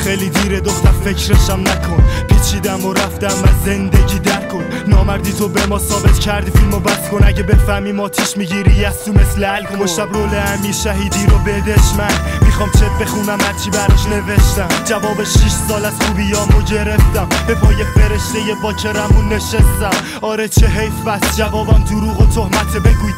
خیلی دیره دختر فکرشم نکن، پیچیدم و رفتم از زندگی در کن. نامردی تو به ما ثابت کردی فیلمو بس کن، اگه بفهمیم آتیش میگیری از تو مثل الکل. شب رول امیر شهیدی رو بدش من، میخوام چت بخونم هرچی براش نوشتم. جواب 6 سال از خوبیامو گرفتم، به پای فرشته باکرمون نشستم. آره چه حیف بس جوابم دروغ و تهمته، بگوی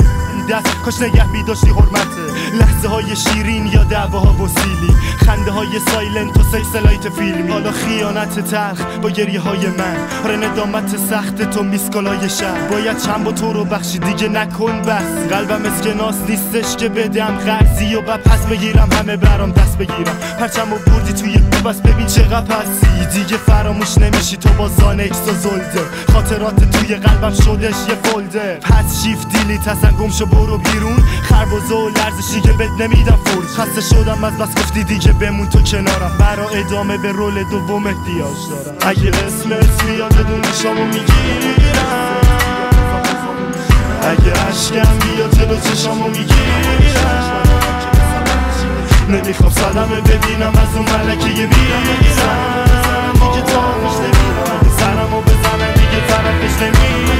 دست کاش نگه بیداشتی حرمته. لحظه های شیرین یا دعواها بسیلی، خنده های سایلنت و سکسلایت فیلمی. حالا خیانت تلخ با گریه های من، آره ندامت سخت تو میسکالای شهر. باید چند با تو رو بخشی دیگه نکن بس، قلبم اسکناس نیستش که بدم قرضی و بعد پس بگیرم همه برام دست بگیرم. پرچمو بردی توی بس ببین چقدر پسی، دیگه فراموش نمیشی تو با زانکس و زلده. خاطرات توی قلبم شدش یه فولدر، پس شیفت دیلیت اصلا گم شو برو بیرون. خربزه و لرزشی که بهت نمیدم فرص، خسته شدم از بس گفتی دیگه بمون تو کنارم. برا ادامه به رول دوم احتیاج دارم. اگه اسمت میاد بدون شامو میگیرم، اگه عشقم بیاد جلو چشامو میگیرم. نمیخوام صدمه ببینم از اون ملکه بیرم. دیگه طرفش نمیرم، اگه سرمو بزنم دیگه طرفش نمیرم.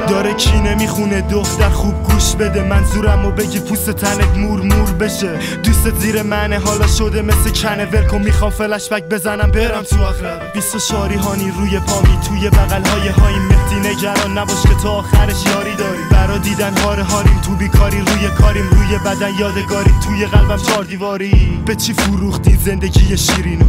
داره کینه میخونه دختر خوب گوش بده، منظورمو بگی پوست تنت مور مور بشه. دوست زیر منه حالا شده مثل کنه ولکن، میخوام فلش بک بزنم برم تو اقرب. 20 شاری هانی روی پامی توی بغل های هایی، مهدی نگران نباش که تا آخرش یاری داری. برا دیدن هاره هاریم تو بیکاری، روی کاریم روی بدن یادگاری، توی قلبم 4 دیواری. به چی فروختی زندگی شیرینو،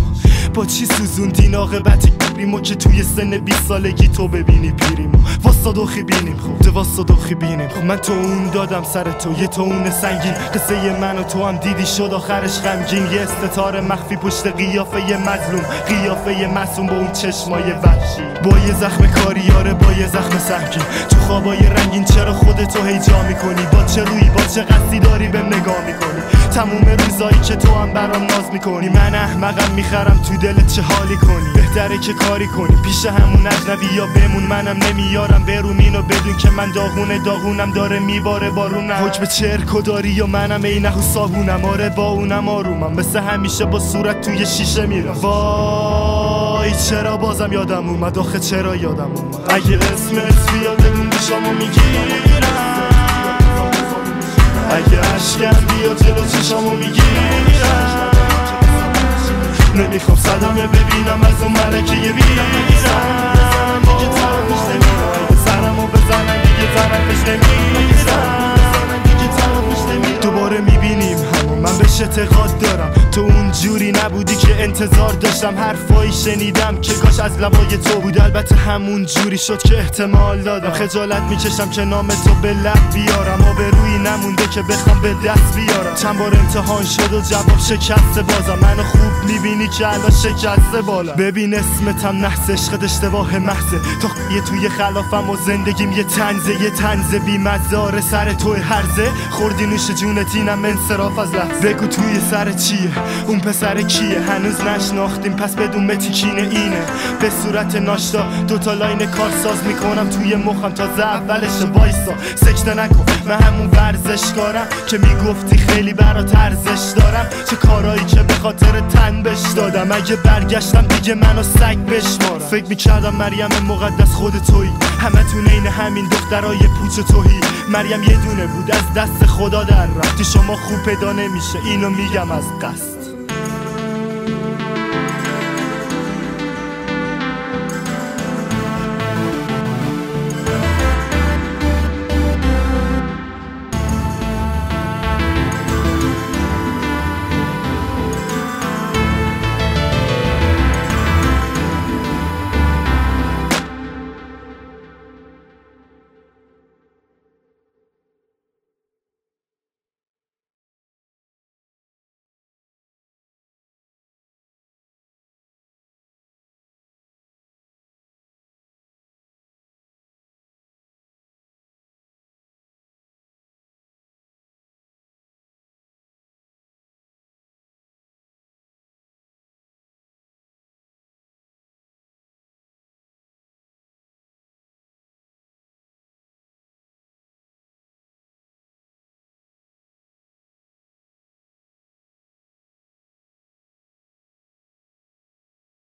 با چی سوزوندین عاقبت گیریمو که توی سن 20 سالگی تو ببینی پیریمو. واسادوخی بینیم خوب تو واسادوخی بینیم خوب، من تو اون دادم سر تو یه تو اون سنگین. قصه من و تو هم دیدی شد آخرش غمگین، یه استتار مخفی پشت قیافه مظلوم، قیافه معصوم با اون چشمای وحشی. با یه زخم کاریاره با یه زخم سهمگین، تو خوابای رنگین چرا خودتو هیجا میکنی؟ با چه روی با چه قصدی داری بهم نگاه میکنی؟ تموم روزایی که تو هم برام ناز میکنی، من احمقم میخرم تو دلت چه حالی کنی. بهتره که کاری کنی پیش همون اجنبی یا بمون، منم نمیارم برون اینو بدون که من داغونم داره میباره بارونم. حکم چرکو داری یا منم ای نهو صابونم، آره با اونم آرومم مثل همیشه با صورت توی شیشه میرم. وای چرا بازم یادم اومد، آخه چرا یادم اومد. اگه اسمت بیاد بدون شامو میگیرم، اگه عشقم بیاد جلو چشامو میگیرم. نمیخوام صدمه ببینم از اون ملکه بیرم. دیگه طرفش نمیرم، اگه سرمو بزنم دیگه طرفش نمیرم. دوباره میبینیم همون، من بهش اعتقاد دارم. تو اون جوری نبودی که انتظار داشتم، حرفایی شنیدم که کاش از لبای تو بود. البته همون جوری شد که احتمال دادم. خجالت میکشم که نام تو به لب بیارم، آبرویی نمونده که بخوام به دست بیارم. چند بار امتحان شد و جواب شکسته بازم، منو خوب میبینی که الان شکسته بالا. ببین اسمتم نحس، عشقت اشتباه محضه. تا یه توی خلافم و زندگیم یه طنزه بی‌مزه. سر تو هرزه خوردی نوش جونت، اینم انصراف از لحظه. بگو توی سر چیه اون پسر کیه، هنوز نشناختیم پس بدون متیکینه اینه. به صورت ناشتا 2 تا لاین کارساز میکنم توی مخم تازه اولش وایسا. سکته نکن من همون ورزشکارم که میگفتی خیلی برات ارزش دارم. چه کارایی که به خاطر تن بش دادم، اگه برگشتم دیگه منو سگ بشمارم. فکر میکردم مریم مقدس خود تویی، همه تون عین همین دخترای پوچ تویی. مریم یه دونه بود از دست خدا در رفتی، شما خوب پیدا نمیشه اینو میگم از قصد.